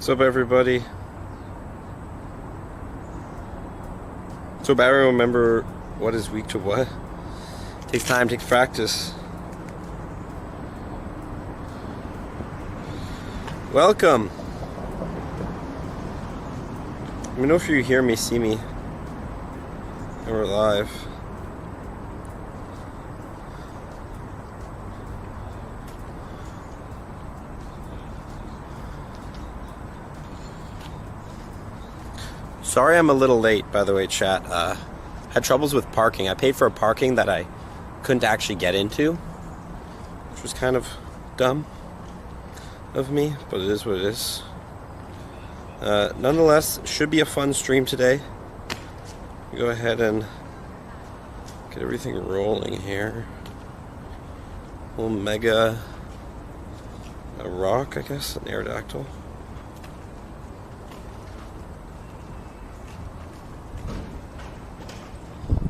What's up, everybody? So I don't remember what is week to what. Takes time, takes practice. Welcome. Let me know if you hear me, see me, and we're live. Sorry I'm a little late, by the way, chat. Had troubles with parking. I paid for a parking that I couldn't actually get into, which was kind of dumb of me, but it is what it is. Nonetheless, should be a fun stream today. Go ahead and get everything rolling here. Omega, a rock, I guess, an Aerodactyl.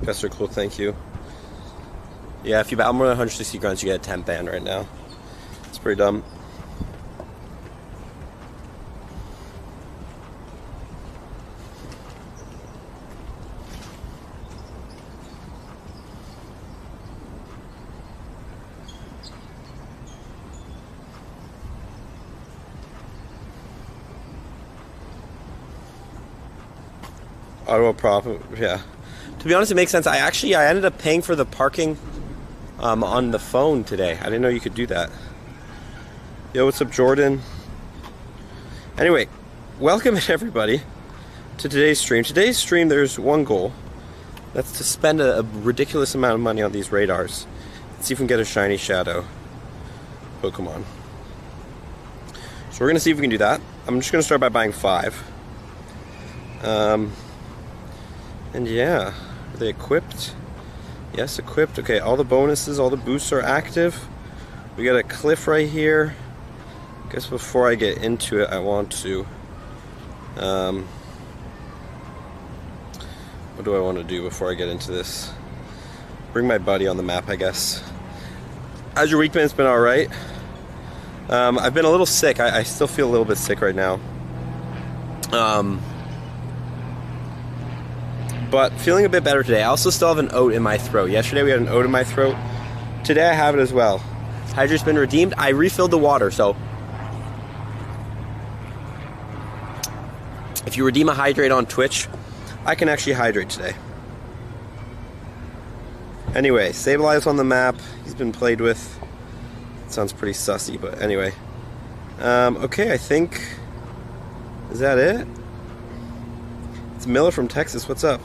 Guys are cool, thank you. Yeah, if you battle more than 160 grunts, you get a 10 ban right now. It's pretty dumb. Auto profit, yeah. To be honest, it makes sense. I ended up paying for the parking on the phone today. I didn't know you could do that. Yo, what's up, Jordan? Anyway, welcome everybody to today's stream. Today's stream, there's one goal. That's to spend a ridiculous amount of money on these radars. Let's see if we can get a shiny shadow Pokemon. So we're going to see if we can do that. I'm just going to start by buying 5. And yeah, are they equipped? Yes, equipped. Okay, all the bonuses, all the boosts are active. We got a cliff right here. I guess before I get into it, I want to... what do I want to do before I get into this? Bring my buddy on the map, I guess. How's your week been? It's been alright. I've been a little sick. I still feel a little bit sick right now. But feeling a bit better today. I also still have an oat in my throat. Yesterday we had an oat in my throat. Today I have it as well. Hydrate's been redeemed. I refilled the water, so if you redeem a hydrate on Twitch, I can actually hydrate today. Anyway, Sableye on the map. He's been played with. It sounds pretty sussy, but anyway. Okay, I think... Is that it? It's Miller from Texas. What's up?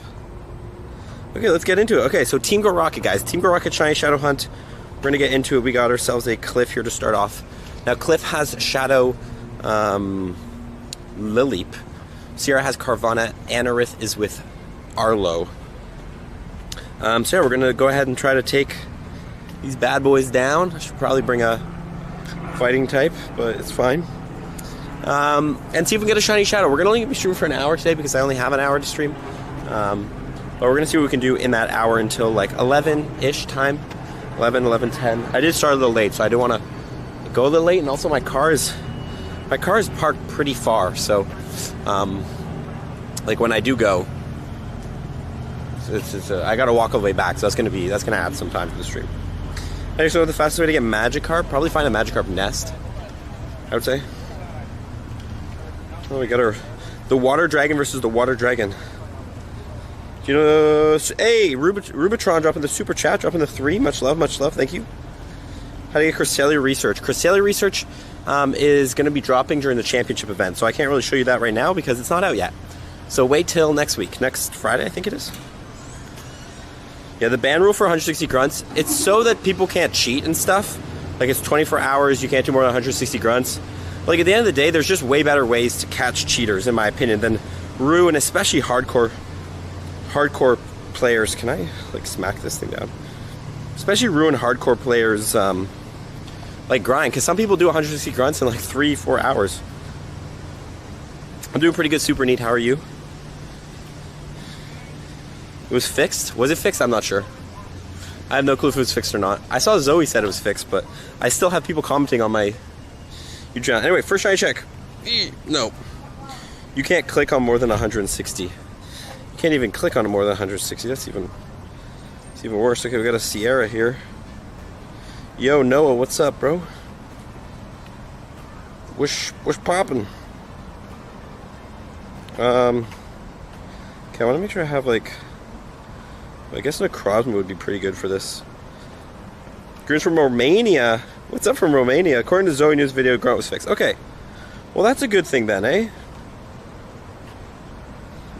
Okay, let's get into it. Okay, so Team Go Rocket, guys. Team Go Rocket Shiny Shadow Hunt. We're going to get into it. We got ourselves a Cliff here to start off. Now, Cliff has Shadow Lileep. Sierra has Carvanha. Anorith is with Arlo. So yeah, we're going to go ahead and try to take these bad boys down. I should probably bring a fighting type, but it's fine. And see if we can get a shiny shadow. We're only going to be streaming for an hour today because I only have an hour to stream. But we're going to see what we can do in that hour until like 11-ish time. 11:10. I did start a little late, so I didn't want to go a little late. And also my car is parked pretty far. So, like when I do go, I got to walk all the way back. So that's going to add some time to the stream. Anyway, so the fastest way to get Magikarp, probably find a Magikarp nest, I would say. Oh, we got the Water Dragon versus the Water Dragon. You know, hey, Rubitron dropping the super chat, dropping the 3. Much love, thank you. How to get Cresselia Research? Cresselia Research is going to be dropping during the championship event, so I can't really show you that right now because it's not out yet. So wait till next week, next Friday, I think it is. Yeah, the ban rule for 160 grunts, it's so that people can't cheat and stuff. Like it's 24 hours, you can't do more than 160 grunts. Like at the end of the day, there's just way better ways to catch cheaters, in my opinion, than Rue, and especially hardcore players. Can I like smack this thing down? Especially Rue and hardcore players like grind, because some people do 160 grunts in like 3-4 hours. I'm doing pretty good, super neat. How are you? It was fixed? Was it fixed? I'm not sure. I have no clue if it was fixed or not. I saw Zoe said it was fixed, but I still have people commenting on my YouTube channel. Anyway, first shiny check. No. You can't click on more than 160. You can't even click on more than 160. It's even worse. Okay, we got a Sierra here. Yo, Noah, what's up, bro? What's poppin'? Okay, I want to make sure I have like. I guess an Necrozma would be pretty good for this. Grun's from Romania. What's up from Romania? According to Zoe News video, grunt was fixed. Okay. Well, that's a good thing then, eh?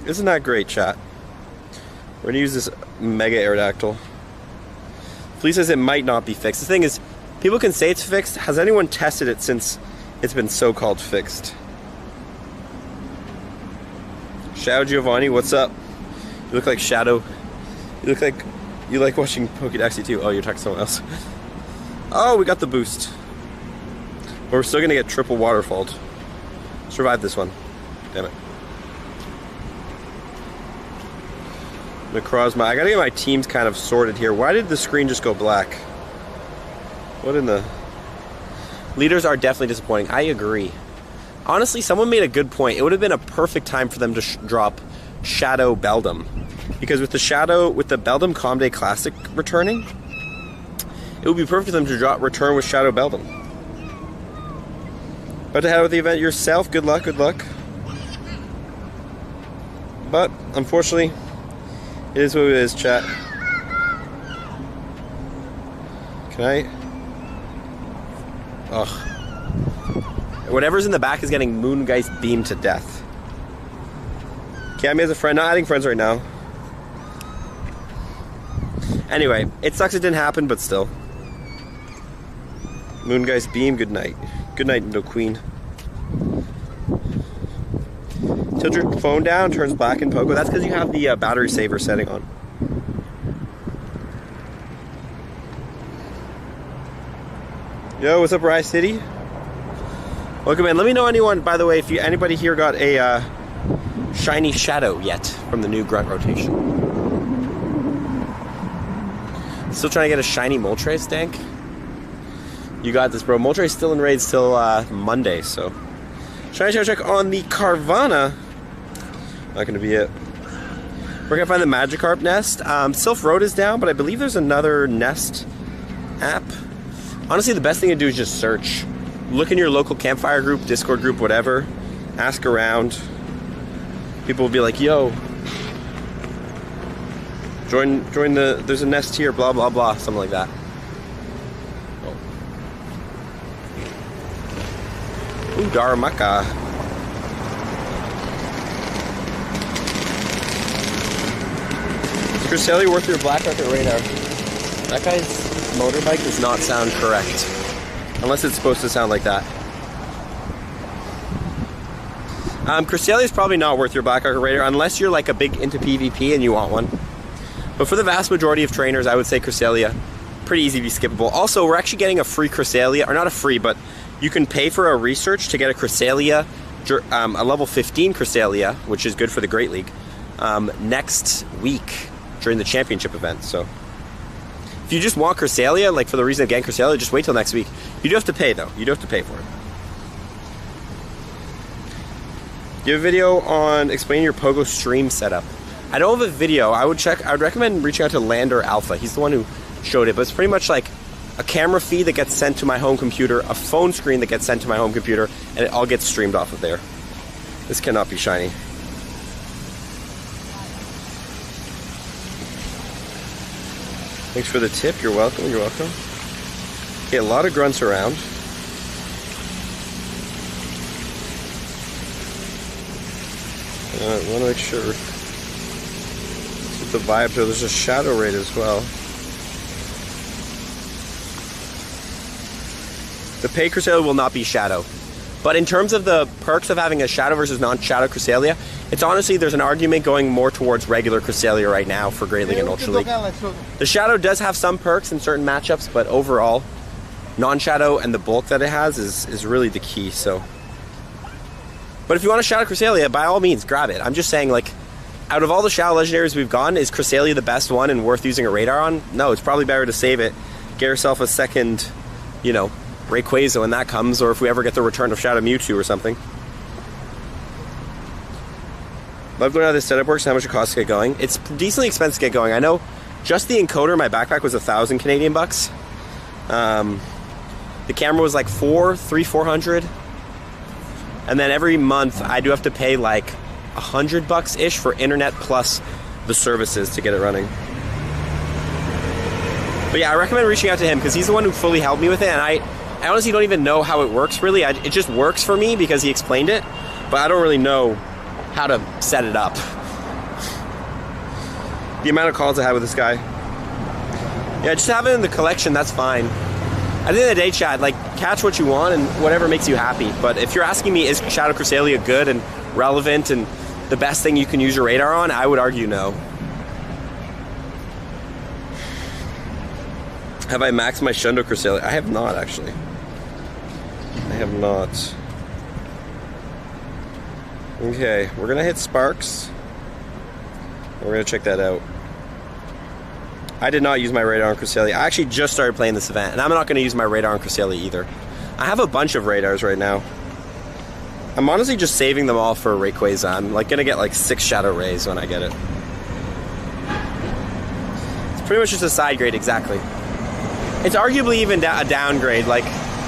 Isn't that great, chat? We're going to use this Mega Aerodactyl. Flea says it might not be fixed. The thing is, people can say it's fixed. Has anyone tested it since it's been so-called fixed? Shadow Giovanni, what's up? You look like Shadow. You look like you like watching Pokédex too. Oh, you're talking to someone else. Oh, we got the boost. But we're still going to get triple waterfalled. Survive this one. Damn it. Necrozma. I gotta get my teams kind of sorted here. Why did the screen just go black? What in the... Leaders are definitely disappointing. I agree. Honestly, someone made a good point. It would have been a perfect time for them to drop Shadow Beldum. Because with the Beldum Comday Classic returning, it would be perfect for them to return with Shadow Beldum. About to head out with the event yourself. Good luck, good luck. But, unfortunately, it is what it is, chat. Can I? Ugh. Whatever's in the back is getting Moongeist beamed to death. Cammy has a friend. Not adding friends right now. Anyway, it sucks it didn't happen, but still. Moongeist beam, good night. Good night, no queen. Tilt your phone down, turns black in Pogo. That's because you have the battery saver setting on. Yo, what's up, Rye City? Welcome in. Let me know, anyone, by the way, if anybody here got a shiny Shadow yet from the new grunt rotation. Still trying to get a shiny Moltres, Stank? You got this, bro. Moltres still in raids till Monday, so. Shiny Shadow check on the Carvana. Not going to be it. We're going to find the Magikarp nest. Sylph Road is down, but I believe there's another nest app. Honestly, the best thing to do is just search. Look in your local campfire group, Discord group, whatever. Ask around. People will be like, yo, join the, there's a nest here, blah, blah, blah, something like that. Oh. Ooh, Daramaka. Is Cresselia worth your black record radar? That guy's motorbike does not sound correct. Unless it's supposed to sound like that. Cresselia is probably not worth your black record radar unless you're like a big into PvP and you want one. But for the vast majority of trainers, I would say Cresselia, pretty easy to be skippable. Also, we're actually getting a free Cresselia, or not a free, but you can pay for a research to get a Cresselia, a level 15 Cresselia, which is good for the Great League, next week during the championship event. So if you just want Cresselia, like for the reason of getting Cresselia, just wait till next week. You do have to pay though. You do have to pay for it. Do you have a video on explaining your Pogo stream setup? I don't have a video. I would recommend reaching out to Lander Alpha. He's the one who showed it, but it's pretty much like a camera feed that gets sent to my home computer, a phone screen that gets sent to my home computer, and it all gets streamed off of there. This cannot be shiny. Thanks for the tip. You're welcome. You're welcome. Okay, a lot of grunts around. I want to make sure. With the vibe, so there's a Shadow Raid as well. The pay Cresselia will not be Shadow. But in terms of the perks of having a Shadow versus non-Shadow Cresselia, it's honestly, there's an argument going more towards regular Cresselia right now for Great League and Ultra League. The Shadow does have some perks in certain matchups, but overall, non-Shadow and the bulk that it has is really the key, so. But if you want a Shadow Cresselia, by all means, grab it. I'm just saying, like, out of all the Shadow Legendaries we've gotten, is Cresselia the best one and worth using a radar on? No, it's probably better to save it. Get yourself a second, you know, Rayquaza when that comes, or if we ever get the return of Shadow Mewtwo or something. Love learning how this setup works and how much it costs to get going. It's decently expensive to get going. I know just the encoder in my backpack was 1,000 Canadian bucks. The camera was like 400. And then every month I do have to pay like $100-ish for internet plus the services to get it running. But yeah, I recommend reaching out to him because he's the one who fully helped me with it, and I honestly don't even know how it works really. It just works for me because he explained it, but I don't really know how to set it up. The amount of calls I had with this guy. Yeah, just have it in the collection, that's fine. At the end of the day, chat, like, catch what you want and whatever makes you happy. But if you're asking me, is Shadow Cresselia good and relevant and the best thing you can use your radar on, I would argue no. Have I maxed my Shadow Cresselia? I have not, actually. I have not. Okay, we're gonna hit Sparks. We're gonna check that out. I did not use my radar on Cresselia. I actually just started playing this event, and I'm not gonna use my radar on Cresselia either. I have a bunch of radars right now. I'm honestly just saving them all for Rayquaza. I'm like gonna get like 6 Shadow Rays when I get it. It's pretty much just a side grade, exactly. It's arguably even a downgrade. Like,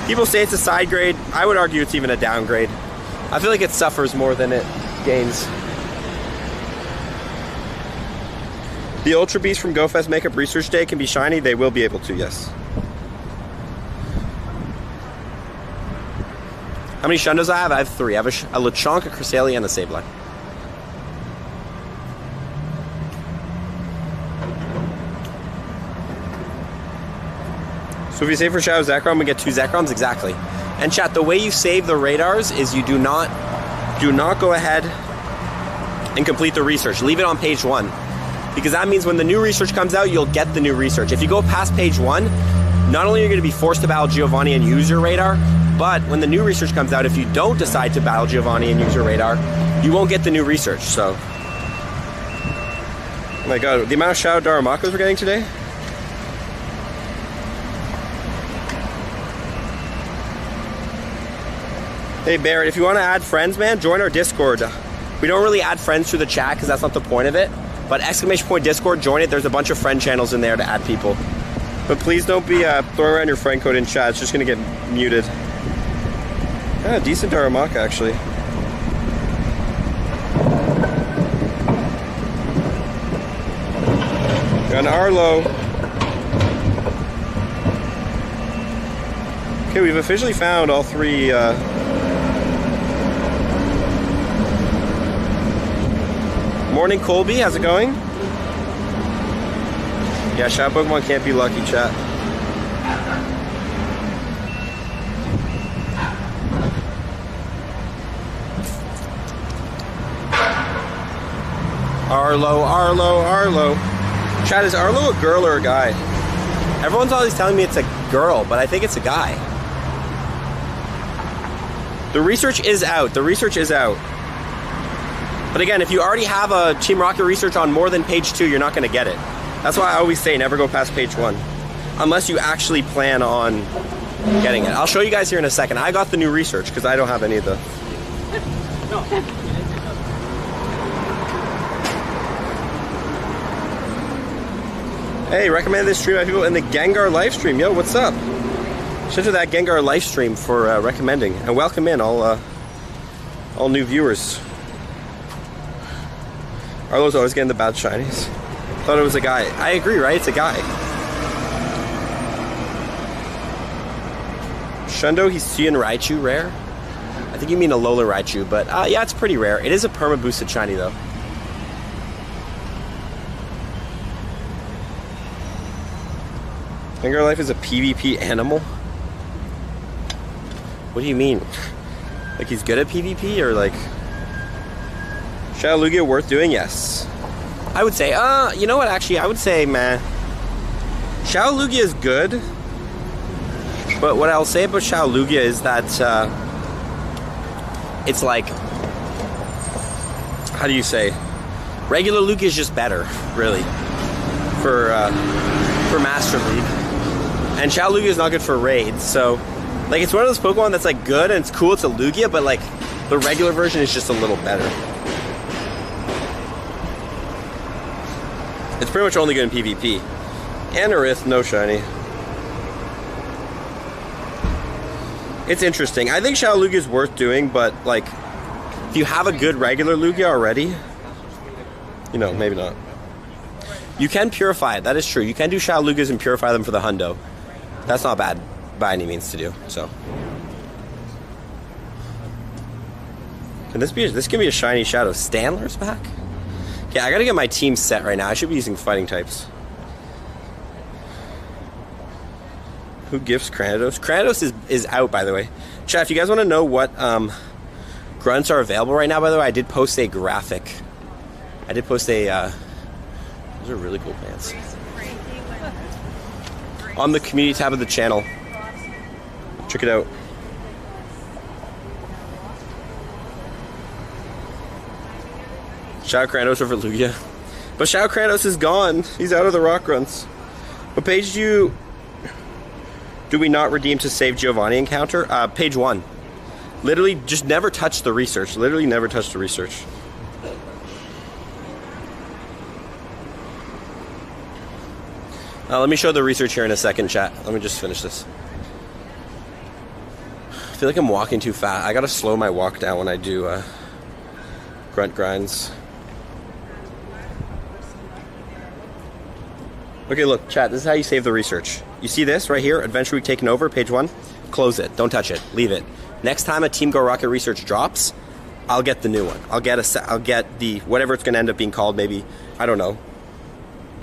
people say it's a side grade. I would argue it's even a downgrade. I feel like it suffers more than it gains. The Ultra Beast from GoFest Makeup Research Day can be shiny. They will be able to, yes. How many Shundos I have? I have 3. I have a Lechonk, a Cresselia, and a Sableye. So if you save for Shadow Zekrom, we get 2 Zekroms, exactly. And chat, the way you save the radars is you do not go ahead and complete the research. Leave it on page 1. Because that means when the new research comes out, you'll get the new research. If you go past page 1, not only are you going to be forced to battle Giovanni and use your radar, but when the new research comes out, if you don't decide to battle Giovanni and use your radar, you won't get the new research, so. Oh my god, the amount of Shadow Daramakos we're getting today? Hey Barrett, if you want to add friends, man, join our Discord. We don't really add friends through the chat because that's not the point of it. But ! Discord, join it. There's a bunch of friend channels in there to add people. But please don't be throwing around your friend code in chat. It's just going to get muted. Yeah, decent Darumaka, actually. Got an Arlo. Okay, we've officially found all 3... Morning, Colby. How's it going? Yeah, Shadow Pokemon can't be lucky, chat. Arlo. Chat, is Arlo a girl or a guy? Everyone's always telling me it's a girl, but I think it's a guy. The research is out. But again, if you already have a Team Rocket research on more than page 2, you're not going to get it. That's why I always say never go past page 1. Unless you actually plan on getting it. I'll show you guys here in a second. I got the new research because I don't have any of the... Hey, recommend this stream by people in the Gengar live stream. Yo, what's up? Shout out to that Gengar live stream for recommending. And welcome in all new viewers. Arlo's always getting the bad shinies. Thought it was a guy. I agree, right? It's a guy. Shundo Hisuian Raichu rare? I think you mean a Alola Raichu, but yeah, it's pretty rare. It is a perma-boosted shiny, though. Gengar Life is a PvP animal? What do you mean? Like he's good at PvP, or like... Shadow Lugia worth doing? Yes. I would say, you know what, actually, I would say, man, Shadow Lugia is good, but what I'll say about Shadow Lugia is that, it's like, how do you say, regular Lugia is just better, really, for Master League, and Shadow Lugia is not good for raids, so, like, it's one of those Pokemon that's, like, good, and it's cool, it's a Lugia, but, like, the regular version is just a little better. It's pretty much only good in PvP. Anorith, no shiny. It's interesting. I think Shadow Lugia is worth doing, but like, if you have a good regular Lugia already, you know, maybe not. You can purify it, that is true. You can do Shadow Lugias and purify them for the hundo. That's not bad by any means to do, so. Can this can be a shiny Shadow? Standler's back? Yeah, I gotta get my team set right now. I should be using fighting types. Who gifts Cranidos? Cranidos is out, by the way. Chat, if you guys want to know what grunts are available right now, by the way, I did post a graphic. I did post a... those are really cool pants. On the community tab of the channel. Check it out. Shadow Cranidos over Lugia. But Shadow Cranidos is gone. He's out of the rock grunts. What page do we not redeem to save Giovanni encounter? Page 1. Literally, just never touch the research. Literally never touch the research. Let me show the research here in a second, chat. Let me just finish this. I feel like I'm walking too fast. I gotta slow my walk down when I do grunt grinds. Okay, look, chat, this is how you save the research. You see this right here, Adventure Week taken over, page 1? Close it, don't touch it, leave it. Next time a Team Go Rocket research drops, I'll get the new one. I'll get the, whatever it's gonna end up being called, maybe, I don't know,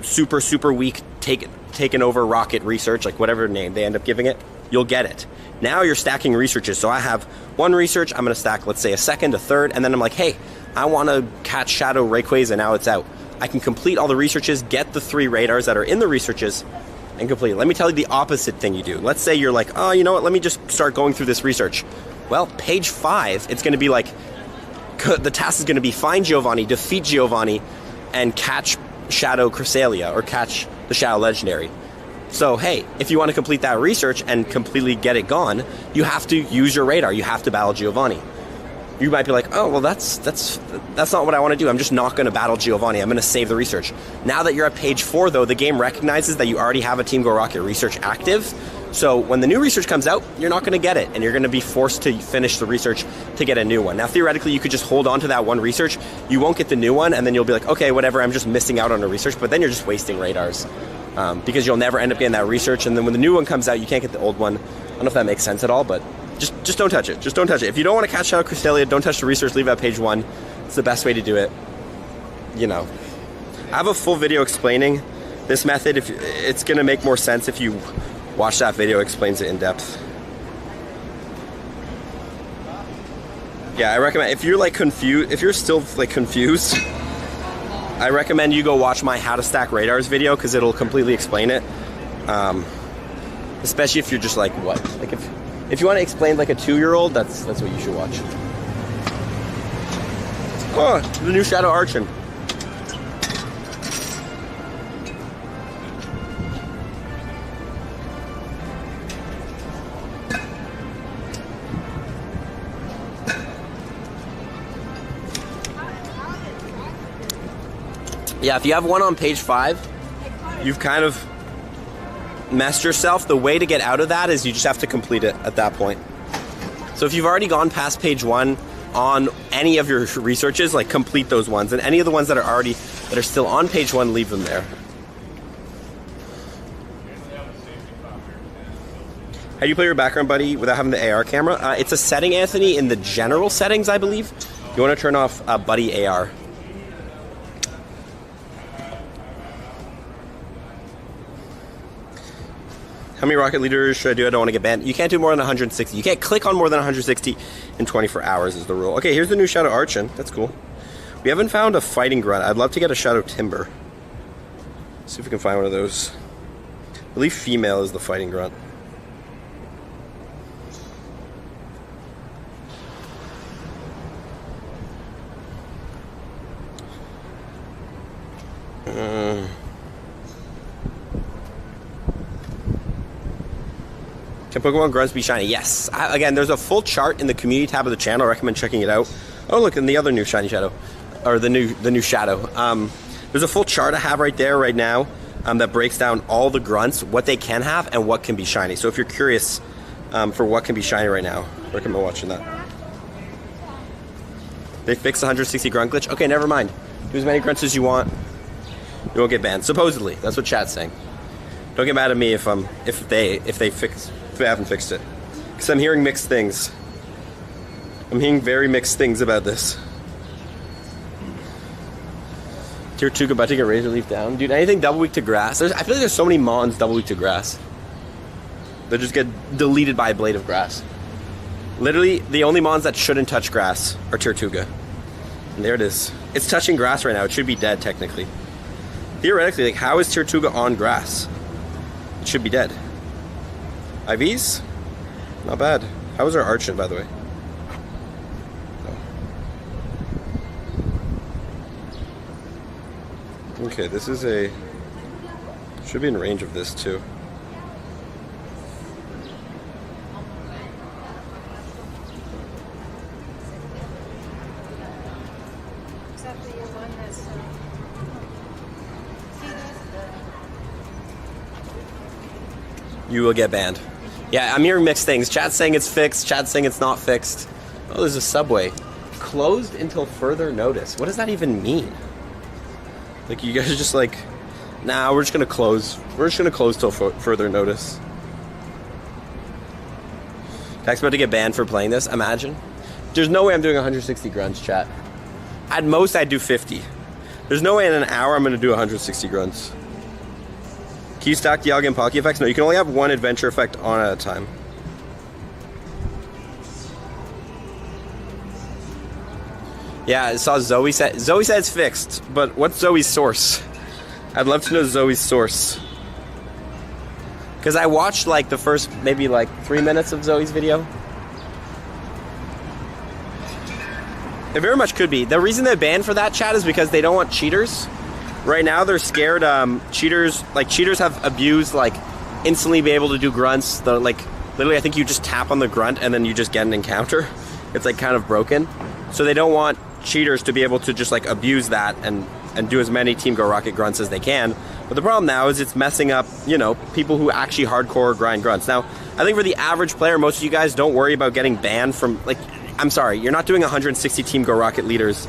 super weak taken over rocket research, like whatever name they end up giving it, you'll get it. Now you're stacking researches, so I have one research, I'm gonna stack, let's say, a second, a third, and then I'm like, hey, I wanna catch Shadow Rayquaza, and now it's out. I can complete all the researches, get the 3 radars that are in the researches, and complete it. Let me tell you the opposite thing you do. Let's say you're like, oh, you know what, let me just start going through this research. Well, page 5, it's going to be like, the task is going to be find Giovanni, defeat Giovanni, and catch Shadow Cresselia, or catch the Shadow Legendary. So, hey, if you want to complete that research and completely get it gone, you have to use your radar. You have to battle Giovanni. You might be like, oh, well, that's not what I want to do. I'm just not going to battle Giovanni. I'm going to save the research. Now that you're at page 4, though, the game recognizes that you already have a Team Go Rocket research active. So when the new research comes out, you're not going to get it, and you're going to be forced to finish the research to get a new one. Now, theoretically, you could just hold on to that one research. You won't get the new one, and then you'll be like, okay, whatever, I'm just missing out on a research, but then you're just wasting radars. Because you'll never end up getting that research, and then when the new one comes out, you can't get the old one. I don't know if that makes sense at all, but just don't touch it. Just don't touch it. If you don't want to catch Shadow Cresselia, don't touch the research, leave it at page 1. It's the best way to do it. You know. I have a full video explaining this method. If it's going to make more sense if you watch that video, it explains it in depth. Yeah, I recommend, if you're like confused, if you're still like confused, I recommend you go watch my How to Stack Radars video, because it'll completely explain it. Especially if you're just like, what? Like if you want to explain like a 2-year-old, that's what you should watch. Oh, the new Shadow Archon. Yeah, if you have one on page 5, you've kind of messed yourself. The way to get out of that is you just have to complete it at that point. So if you've already gone past page 1 on any of your researches, like complete those ones, and any of the ones that are still on page 1, leave them there. How do you play your background, buddy, without having the AR camera? It's a setting, Anthony, in the general settings, I believe. You want to turn off buddy AR. How many rocket leaders should I do? I don't want to get banned. You can't do more than 160. You can't click on more than 160 in 24 hours is the rule. Okay, here's the new Shadow Archon. That's cool. We haven't found a fighting grunt. I'd love to get a Shadow Timber. See if we can find one of those. I believe female is the fighting grunt. Can Pokemon grunts be shiny? Yes. Again, there's a full chart in the community tab of the channel. I recommend checking it out. Oh, look, and the other new shiny Shadow, or the new Shadow. There's a full chart I have right there right now that breaks down all the grunts, what they can have, and what can be shiny. So if you're curious for what can be shiny right now, I recommend watching that. They fixed the 160 grunt glitch. Okay, never mind. Do as many grunts as you want. You won't get banned. Supposedly, that's what chat's saying. Don't get mad at me if they haven't fixed it, because I'm hearing mixed things. I'm hearing very mixed things about this. Tier 2 about to get Razor Leaf down. Dude, anything double weak to grass. I feel like there's so many mons double weak to grass. They just get deleted by a blade of grass. Literally, the only mons that shouldn't touch grass are Tortuga. And there it is. It's touching grass right now. It should be dead, technically. Theoretically, like, how is Tortuga on grass? It should be dead. IVs? Not bad. How was our Archon, by the way? Oh. Okay, this is a... should be in range of this, too. You will get banned. Yeah, I'm hearing mixed things. Chat's saying it's fixed. Chat's saying it's not fixed. Oh, there's a subway. Closed until further notice. What does that even mean? Like, you guys are just like, nah, we're just going to close. We're just going to close till further notice. Tech's about to get banned for playing this. Imagine. There's no way I'm doing 160 grunts, chat. At most, I'd do 50. There's no way in an hour I'm going to do 160 grunts. Can you stack Dialga and Pocky effects? No, you can only have one adventure effect on at a time. Yeah, I saw Zoe said it's fixed, but what's Zoe's source? I'd love to know Zoe's source. Because I watched like the first maybe like 3 minutes of Zoe's video. It very much could be. The reason they're banned for that, chat, is because they don't want cheaters. Right now, they're scared. Cheaters have abused, like, instantly be able to do grunts. Like, literally, I think you just tap on the grunt and then you just get an encounter. It's, like, kind of broken. So they don't want cheaters to be able to just, like, abuse that and do as many Team Go Rocket grunts as they can. But the problem now is it's messing up, you know, people who actually hardcore grind grunts. Now, I think for the average player, most of you guys don't worry about getting banned from, like, I'm sorry, you're not doing 160 Team Go Rocket leaders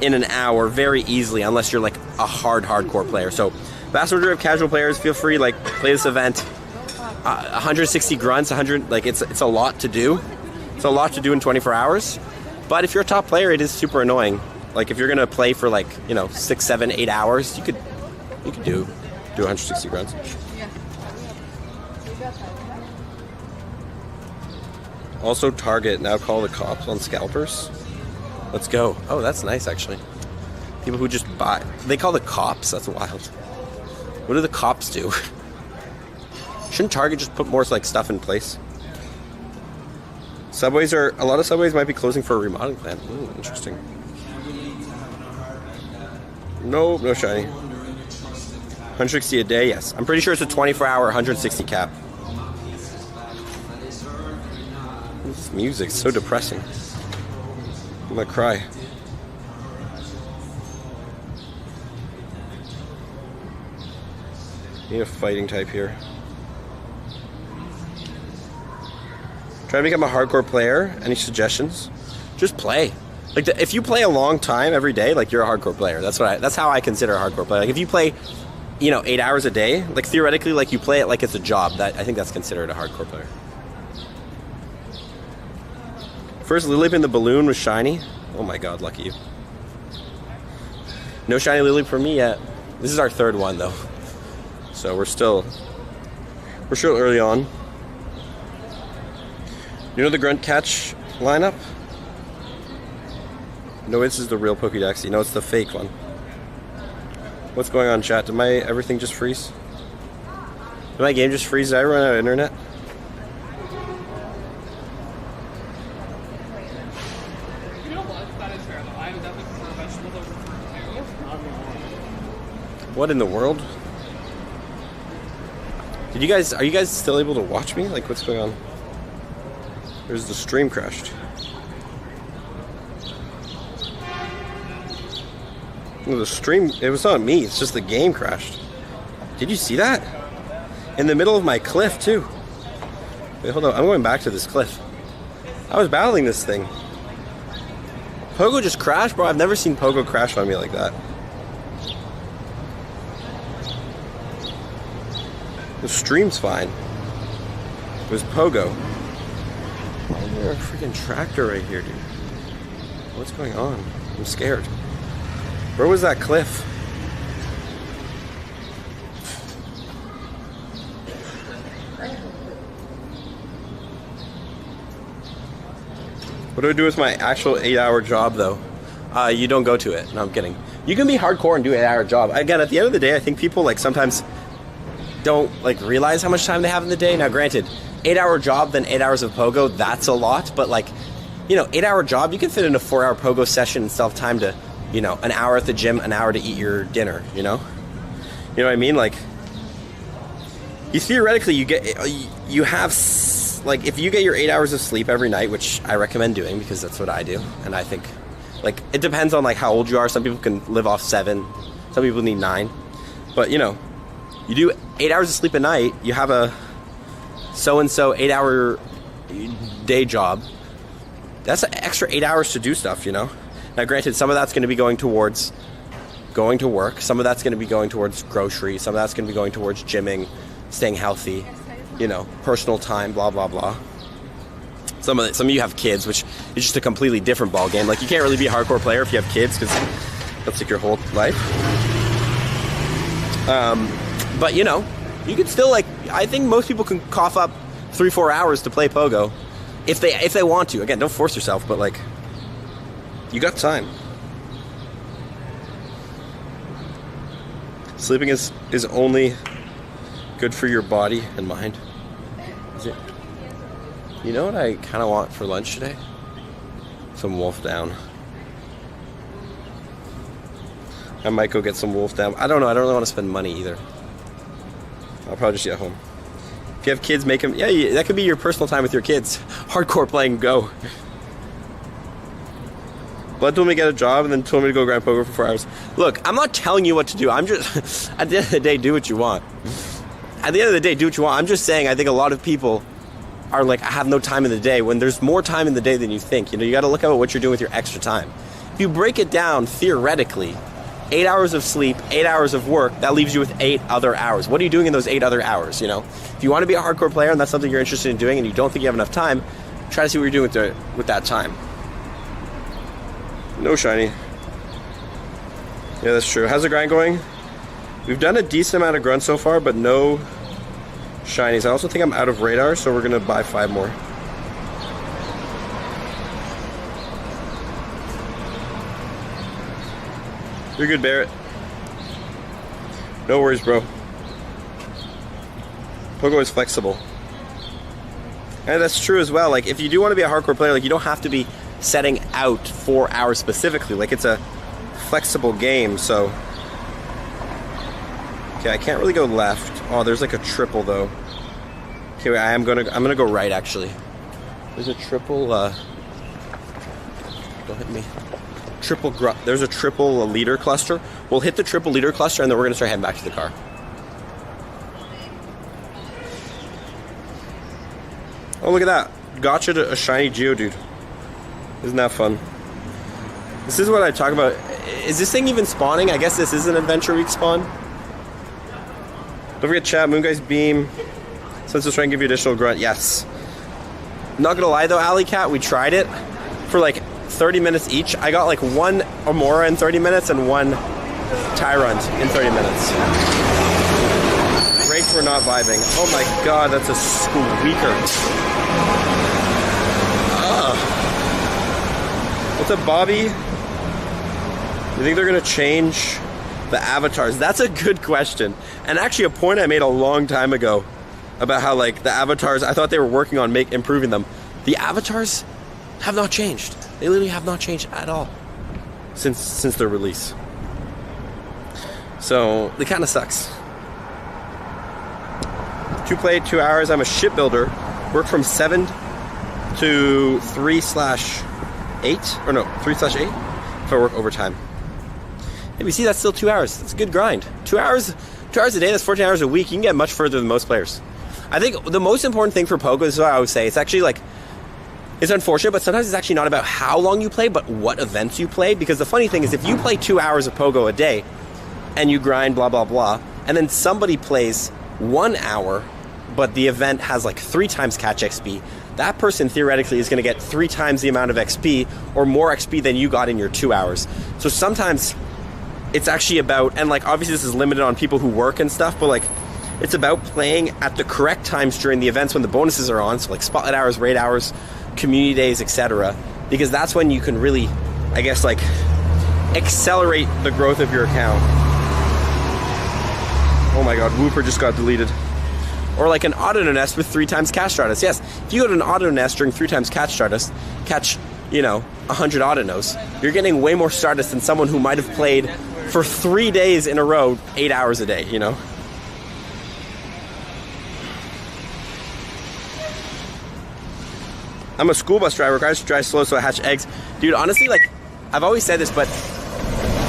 in an hour very easily unless you're like a hardcore player. So vast majority of casual players, feel free, like, play this event. 160 grunts, 100, like, it's a lot to do. It's a lot to do in 24 hours. But if you're a top player, it is super annoying. Like, if you're gonna play for, like, you know, 6, 7, 8 hours, you could do 160 grunts. Also, Target now call the cops on scalpers. Let's go. Oh, that's nice, actually. People who just buy. They call the cops? That's wild. What do the cops do? Shouldn't Target just put more, like, stuff in place? A lot of subways might be closing for a remodeling plan. Ooh, interesting. Nope, no shiny. 160 a day, yes. I'm pretty sure it's a 24-hour 160 cap. This music's so depressing. I'm gonna cry. Need a fighting type here. Try to become a hardcore player. Any suggestions? Just play. Like, if you play a long time every day, like, you're a hardcore player. That's how I consider a hardcore player. Like, if you play, you know, 8 hours a day, like, theoretically, like, you play it like it's a job. I think that's considered a hardcore player. First Lilip in the balloon was shiny. Oh my god, lucky you. No shiny Lilip for me yet. This is our third one, though. So we're still early on. You know the grunt catch lineup? No, this is the real Pokédex. You know, it's the fake one. What's going on, chat? Did my everything just freeze? Did my game just freeze? Did I run out of internet? What in the world? Are you guys still able to watch me? Like, what's going on? There's the stream crashed. Well, the stream, it was not me, it's just the game crashed. Did you see that? In the middle of my cliff, too. Wait, hold on, I'm going back to this cliff. I was battling this thing. Pogo just crashed, bro. I've never seen Pogo crash on me like that. The stream's fine. It was Pogo. Why is there a freaking tractor right here, dude? What's going on? I'm scared. Where was that cliff? What do I do with my actual 8-hour job, though? You don't go to it. No, I'm kidding. You can be hardcore and do an 8-hour job. Again, at the end of the day, I think people like sometimes don't like realize how much time they have in the day. Now, granted, 8-hour job, then 8 hours of Pogo, that's a lot. But like, you know, 8-hour job, you can fit in a 4-hour Pogo session and still have time to, you know, an hour at the gym, an hour to eat your dinner, you know? You know what I mean? Like, you theoretically, you have, like, if you get your 8 hours of sleep every night, which I recommend doing because that's what I do, and I think, like, it depends on, like, how old you are. Some people can live off 7. Some people need 9. But, you know, you do 8 hours of sleep a night, you have a so-and-so 8-hour day job. That's an extra 8 hours to do stuff, you know? Now, granted, some of that's going to be going towards going to work. Some of that's going to be going towards groceries. Some of that's going to be going towards gymming, staying healthy, you know, personal time, blah, blah, blah. Some of you have kids, which is just a completely different ball game. Like, you can't really be a hardcore player if you have kids, because that's like your whole life. But, you know, you can still, like, I think most people can cough up 3-4 hours to play Pogo if they want to. Again, don't force yourself, but, like, you got time. Sleeping is only good for your body and mind. Is it? You know what I kind of want for lunch today? Some wolf down. I might go get some wolf down. I don't know. I don't really want to spend money either. I'll probably just eat at home. If you have kids, make them. Yeah, that could be your personal time with your kids. Hardcore playing Go. Blood told me to get a job and then told me to go grind Pogo for 4 hours. Look, I'm not telling you what to do. I'm just, at the end of the day, do what you want. At the end of the day, do what you want. I'm just saying, I think a lot of people are like, I have no time in the day, when there's more time in the day than you think. You know, you got to look at what you're doing with your extra time. If you break it down, theoretically, 8 hours of sleep, 8 hours of work, that leaves you with 8 other hours. What are you doing in those 8 other hours, you know? If you want to be a hardcore player and that's something you're interested in doing and you don't think you have enough time, try to see what you're doing with that time. No shiny. Yeah, that's true. How's the grind going? We've done a decent amount of grunts so far, but no shinies. I also think I'm out of radar, so we're going to buy 5 more. You're good, Barrett. No worries, bro. Pogo is flexible. And that's true as well. Like, if you do want to be a hardcore player, like, you don't have to be setting out 4 hours specifically. Like, it's a flexible game, so. Okay, I can't really go left. Oh, there's like a triple though. Okay, wait, I'm gonna go right actually. There's a triple. Don't hit me. There's a triple leader cluster. We'll hit the triple leader cluster, and then we're gonna start heading back to the car. Oh, look at that! Gotcha to a shiny Geodude. Isn't that fun? This is what I talk about. Is this thing even spawning? I guess this is an Adventure Week spawn. Don't forget chat, Moon Guy's Beam. Since it's trying to give you additional grunt, yes. Not gonna lie though, Alley Cat, we tried it for like 30 minutes each. I got like 1 Amora in 30 minutes and 1 Tyrant in 30 minutes. Rates were not vibing. Oh my god, that's a squeaker. What's up, Bobby? You think they're gonna change the avatars? That's a good question. And actually a point I made a long time ago about how like the avatars, I thought they were working on improving them. The avatars have not changed. They literally have not changed at all since their release. So it kind of sucks. 2 play, 2 hours. I'm a shipbuilder. Work from 7 to 3/8, or no, 3/8 if I work overtime. Maybe see, that's still 2 hours. That's a good grind. 2 hours, 2 hours a day. That's 14 hours a week. You can get much further than most players. I think the most important thing for Pogo, this is what I always say, it's actually like, it's unfortunate, but sometimes it's actually not about how long you play, but what events you play. Because the funny thing is, if you play 2 hours of Pogo a day, and you grind blah, blah, blah, and then somebody plays 1 hour, but the event has like 3 times catch XP, that person theoretically is going to get 3 times the amount of XP, or more XP than you got in your 2 hours. So sometimes it's actually about, and like obviously this is limited on people who work and stuff, but like it's about playing at the correct times during the events when the bonuses are on, so like spotlight hours, raid hours, community days, etc. Because that's when you can really, I guess, like accelerate the growth of your account. Oh my god, Whooper just got deleted. Or like an auto nest with 3 times catch Stardust. Yes, if you go to an auto nest during 3 times catch Stardust, catch, you know, 100 auto nos, you're getting way more Stardust than someone who might have played for 3 days in a row, 8 hours a day, you know? I'm a school bus driver, guys, drive slow so I hatch eggs. Dude, honestly, like, I've always said this, but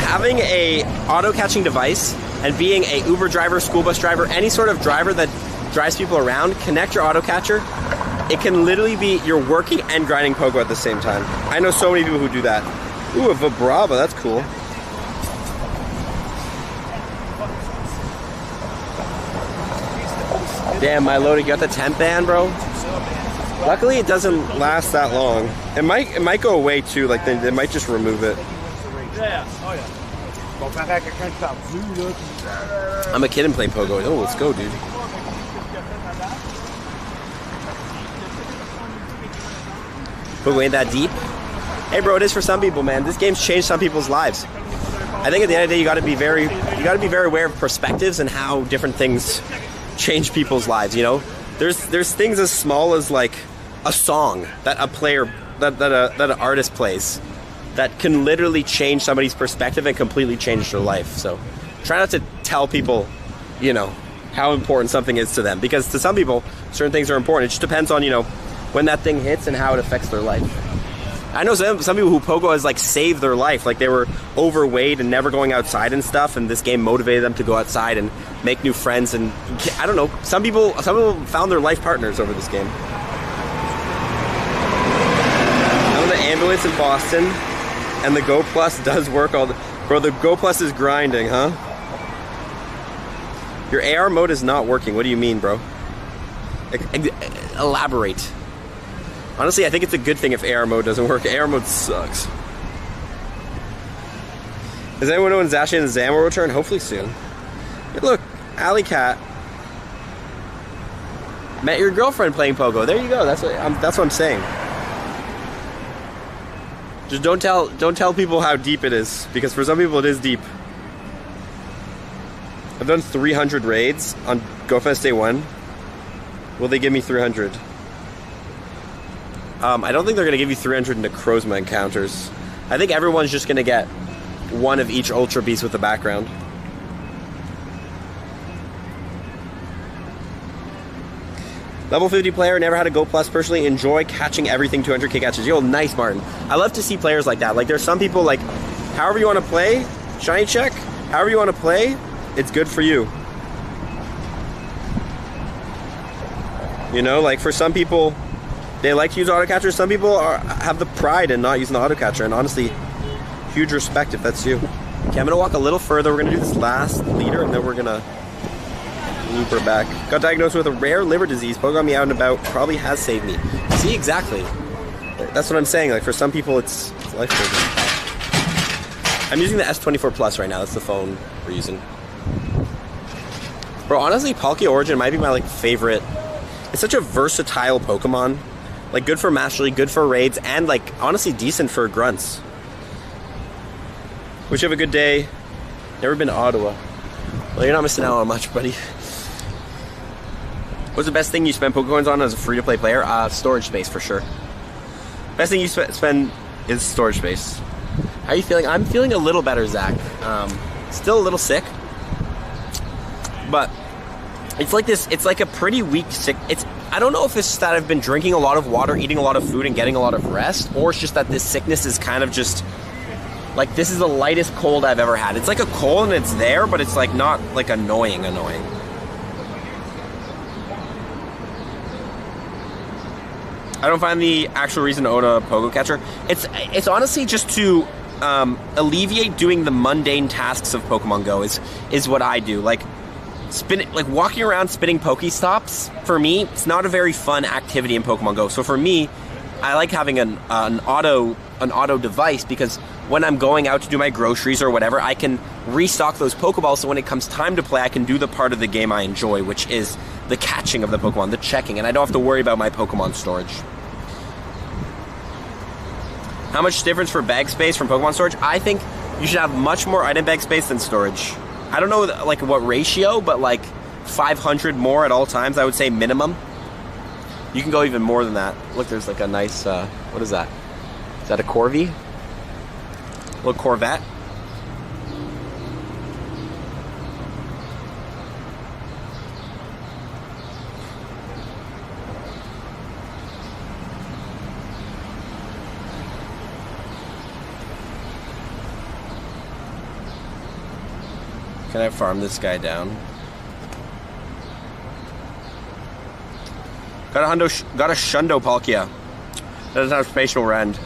having a auto-catching device and being a Uber driver, school bus driver, any sort of driver that drives people around, connect your auto-catcher. It can literally be you're working and grinding Pogo at the same time. I know so many people who do that. Ooh, a Vibrava, that's cool. Damn, my loaded got the 10th ban, bro. Luckily, it doesn't last that long. It might go away too. Like they might just remove it. I'm a kid and play Pogo. Oh, let's go, dude. Pogo ain't that deep. Hey, bro, it is for some people, man. This game's changed some people's lives. I think at the end of the day, you got to be very aware of perspectives and how different things change people's lives. You know, there's things as small as like a song that a player that an artist plays that can literally change somebody's perspective and completely change their life. So try not to tell people, you know, how important something is to them, because to some people certain things are important. It just depends on, you know, when that thing hits and how it affects their life. I know some people who Pogo has like saved their life, like they were overweight and never going outside and stuff, and this game motivated them to go outside and make new friends. And I don't know, some people found their life partners over this game. I'm in the ambulance in Boston, and the Go Plus does work all the... Bro, the Go Plus is grinding, huh? Your AR mode is not working. What do you mean, bro? Elaborate. Honestly, I think it's a good thing if AR mode doesn't work. AR mode sucks. Does anyone know when Zashi and Zam will return? Hopefully soon. Hey, look, Alley Cat. Met your girlfriend playing Pogo. There you go. That's what I'm saying. Just don't tell people how deep it is, because for some people it is deep. I've done 300 raids on GoFest Day 1. Will they give me 300? I don't think they're going to give you 300 Necrozma encounters. I think everyone's just going to get one of each Ultra Beast with the background. Level 50 player, never had a Go Plus personally. Enjoy catching everything 200k catches. Yo, nice, Martin. I love to see players like that. Like, there's some people, like, however you want to play, shiny check, however you want to play, it's good for you. You know, like, for some people, they like to use auto-catcher. Some people have the pride in not using the auto-catcher, and honestly, huge respect if that's you. Okay, I'm going to walk a little further. We're going to do this last leader, and then we're going to loop her back. Got diagnosed with a rare liver disease. Pogo got me out and about. Probably has saved me. See, exactly. That's what I'm saying. Like, for some people, it's life-changing. I'm using the S24 Plus right now. That's the phone we're using. Bro, honestly, Palkia Origin might be my, like, favorite. It's such a versatile Pokemon. Like, good for Mastery, good for raids, and, like, honestly decent for grunts. Wish you have a good day. Never been to Ottawa. Well, you're not missing out on much, buddy. What's the best thing you spend Pokecoins on as a free-to-play player? Storage space, for sure. Best thing you spend is storage space. How are you feeling? I'm feeling a little better, Zach. Still a little sick. But it's like this, it's like a pretty weak sick. I don't know if it's just that I've been drinking a lot of water, eating a lot of food, and getting a lot of rest, or it's just that this sickness is kind of just Like, this is the lightest cold I've ever had. It's like a cold and it's there, but it's like not like annoying. I don't find the actual reason to own a Pogo Catcher. It's honestly just to alleviate doing the mundane tasks of Pokemon Go is what I do. Like walking around spinning Pokestops, for me, it's not a very fun activity in Pokemon Go. So for me, I like having an auto device, because when I'm going out to do my groceries or whatever, I can restock those Pokeballs, so when it comes time to play, I can do the part of the game I enjoy, which is the catching of the Pokemon, the checking, and I don't have to worry about my Pokemon storage. How much difference for bag space from Pokemon storage? I think you should have much more item bag space than storage. I don't know like what ratio, but like 500 more at all times, I would say minimum. You can go even more than that. Look, there's like a nice, what is that? Is that a Corvette? Little Corvette. Can I farm this guy down? Got a Shundo Palkia. Doesn't have spatial rend.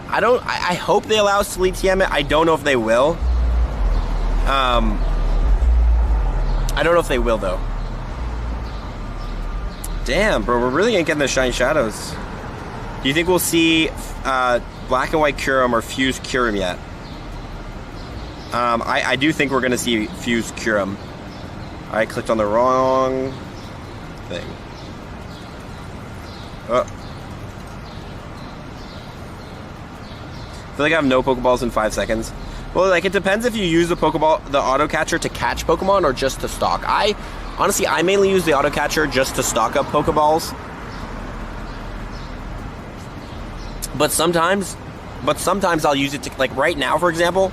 I hope they allow us to lead TM it. I don't know if they will. I don't know if they will, though. Damn, bro, we're really ain't getting the Shiny Shadows. Do you think we'll see Black and White Kyurem or Fused Kyurem yet? I do think we're going to see Fused Kyurem. I clicked on the wrong thing. Oh. I feel like I have no Pokeballs in 5 seconds. Well, like, it depends if you use the Pokeball, the auto catcher to catch Pokemon or just to stock. Honestly, I mainly use the auto catcher just to stock up Pokeballs. But sometimes I'll use it to, like, right now, for example,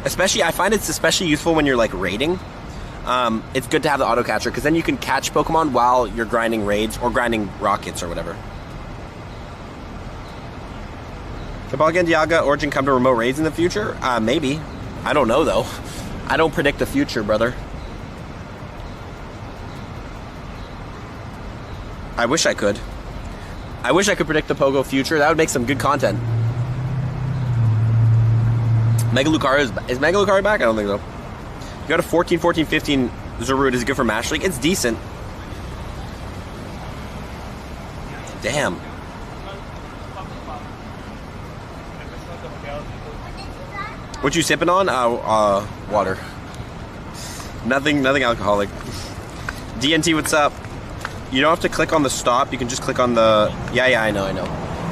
I find it's especially useful when you're, like, raiding. It's good to have the auto catcher, because then you can catch Pokemon while you're grinding raids or grinding rockets or whatever. Could Palkia and Dialga Origin come to remote raids in the future? Maybe. I don't know, though. I don't predict the future, brother. I wish I could. I wish I could predict the Pogo future. That would make some good content. Mega Lucario is Mega Lucario back? I don't think so. You got a 14, 14, 15 Zarude. Is it good for Match League? It's decent. Damn. What you sipping on? Water. Nothing alcoholic. DNT, what's up? You don't have to click on the stop. You can just click on the... Yeah, I know.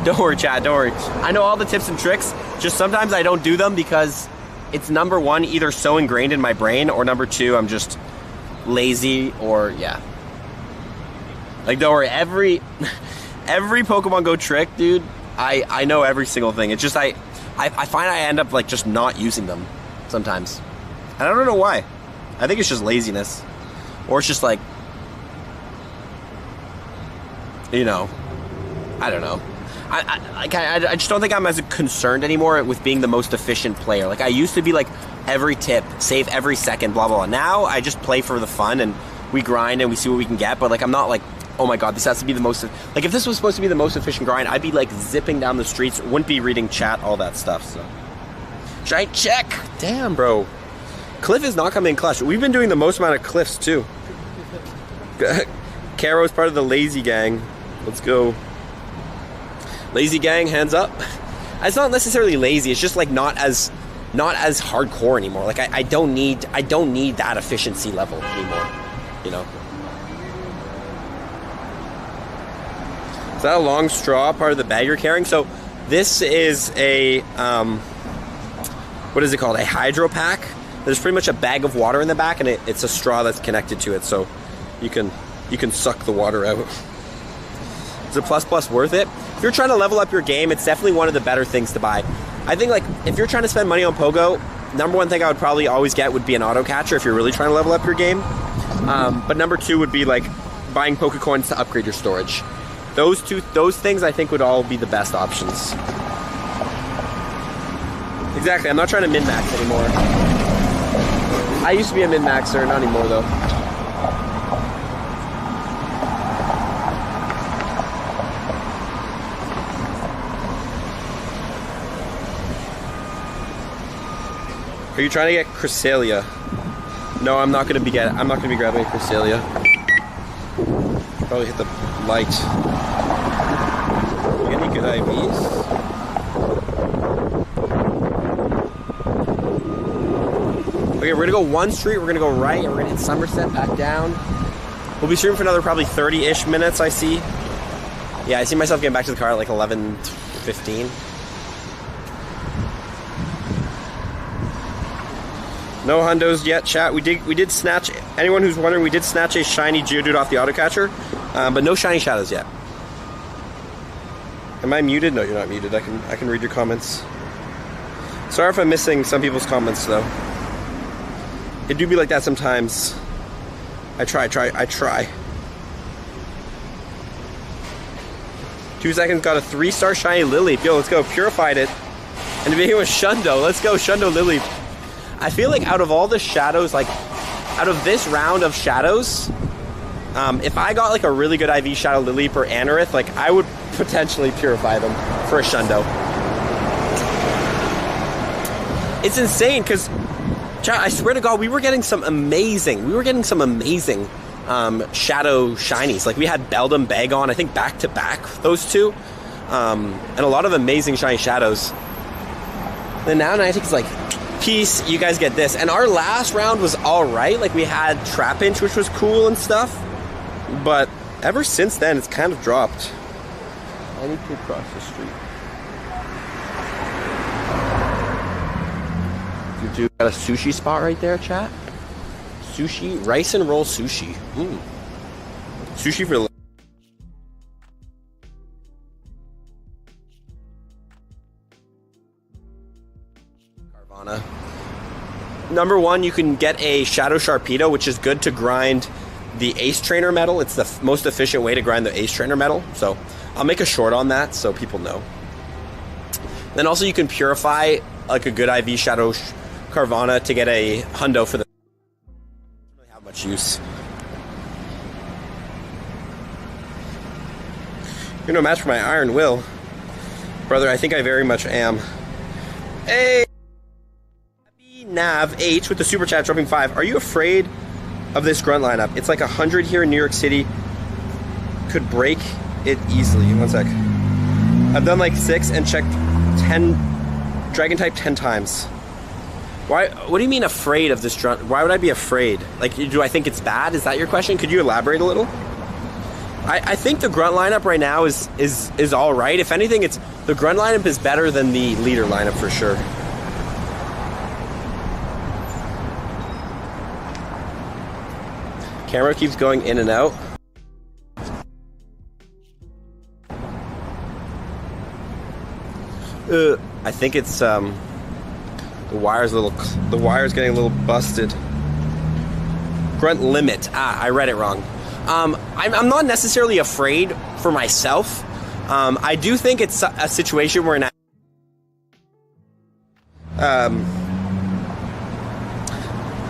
Don't worry, chat. Don't worry. I know all the tips and tricks. Just sometimes I don't do them because it's, number one, either so ingrained in my brain, or number two, I'm just lazy, or yeah. Like, don't worry. Every Pokemon Go trick, dude, I know every single thing. It's just I find I end up like just not using them sometimes. And I don't know why. I think it's just laziness. Or it's just like, you know, I don't know. I just don't think I'm as concerned anymore with being the most efficient player. Like, I used to be like, every tip, save every second, blah, blah, blah. Now, I just play for the fun, and we grind, and we see what we can get. But, like, I'm not like, oh my god, this has to be the most... Like, if this was supposed to be the most efficient grind, I'd be, like, zipping down the streets, wouldn't be reading chat, all that stuff, so... Should I check? Damn, bro. Cliff is not coming in clutch. We've been doing the most amount of cliffs, too. Caro's part of the lazy gang. Let's go. Lazy gang, hands up. It's not necessarily lazy. It's just like not as hardcore anymore. Like I don't need that efficiency level anymore. You know. Is that a long straw part of the bag you're carrying? So this is a what is it called? A hydro pack. There's pretty much a bag of water in the back, and it's a straw that's connected to it, so you can suck the water out. Is it plus worth it? If you're trying to level up your game, it's definitely one of the better things to buy. I think, like, if you're trying to spend money on Pogo, number one thing I would probably always get would be an auto catcher if you're really trying to level up your game. But number two would be, like, buying Pokecoins to upgrade your storage. Those things I think would all be the best options. Exactly, I'm not trying to min-max anymore. I used to be a min-maxer, not anymore though. Are you trying to get Cresselia? No, I'm not gonna be grabbing a Cresselia. Probably hit the light. You got any good IVs? Okay, we're gonna go one street, we're gonna go right, and we're gonna hit Somerset, back down. We'll be streaming for another probably 30-ish minutes, I see. Yeah, I see myself getting back to the car at like 11:15. No hundos yet, chat. We did snatch, anyone who's wondering, we did snatch a shiny Geodude off the AutoCatcher, but no shiny shadows yet. Am I muted? No, you're not muted. I can read your comments. Sorry if I'm missing some people's comments though. It do be like that sometimes. I try. 2 seconds, got a 3-star shiny Lily. Yo, let's go. Purified it. And the video was Shundo. Let's go, Shundo Lily. I feel like out of all the shadows, like, out of this round of shadows, if I got like a really good IV Shadow Lily or Anorith, like, I would potentially purify them for a Shundo. It's insane, because, I swear to God, we were getting some amazing shadow shinies. Like, we had Beldum, Bagon, I think back to back, those two, and a lot of amazing shiny shadows. And now Niantic's like, peace, you guys get this. And our last round was alright, like we had Trapinch, which was cool and stuff, but ever since then it's kind of dropped. I need to cross the street. You got a sushi spot right there, chat? Sushi, rice and roll sushi. Sushi for Carvana. Number one, you can get a Shadow Sharpedo, which is good to grind the Ace Trainer medal. It's the most efficient way to grind the Ace Trainer medal. So I'll make a short on that so people know. Then also you can purify like a good IV Shadow Carvana to get a hundo for the. Doesn't really have much use. You're no match for my Iron Will, brother. I think I very much am. Hey. Nav H with the super chat dropping 5. Are you afraid of this grunt lineup? It's like 100 here in New York City. Could break it easily. One sec. I've done like 6 and checked 10 Dragon type 10 times. Why? What do you mean afraid of this grunt? Why would I be afraid? Like, do I think it's bad? Is that your question? Could you elaborate a little? I think the grunt lineup right now is all right. If anything, it's the grunt lineup is better than the leader lineup for sure. Camera keeps going in and out. I think it's the wire's getting a little busted. Grunt limit. I read it wrong. I'm not necessarily afraid for myself. I do think it's a situation where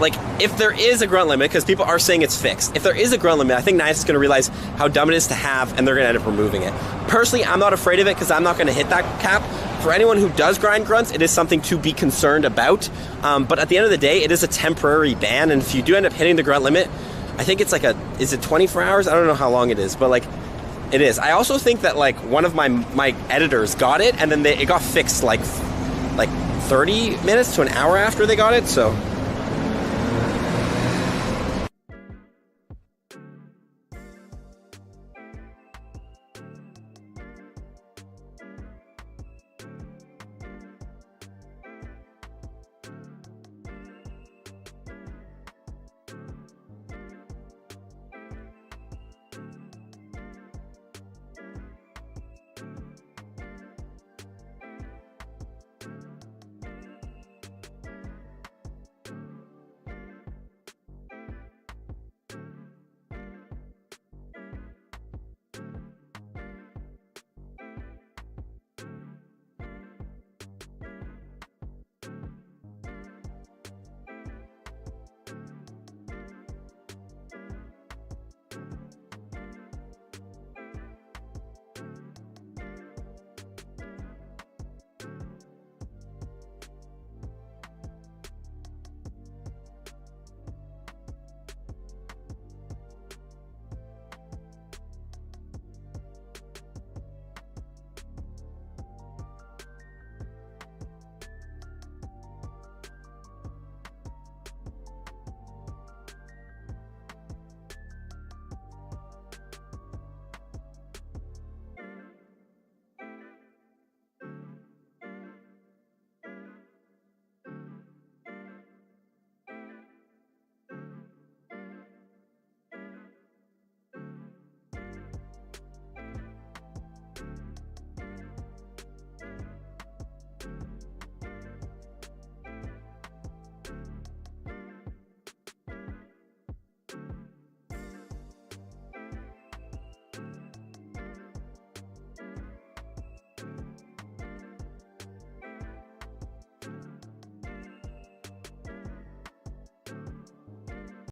like, if there is a grunt limit, because people are saying it's fixed, if there is a grunt limit, I think Niantic's going to realize how dumb it is to have, and they're going to end up removing it. Personally, I'm not afraid of it, because I'm not going to hit that cap. For anyone who does grind grunts, it is something to be concerned about, but at the end of the day, it is a temporary ban, and if you do end up hitting the grunt limit, I think it's like is it 24 hours? I don't know how long it is, but like, it is. I also think that like one of my editors got it, and then it got fixed like 30 minutes to an hour after they got it, so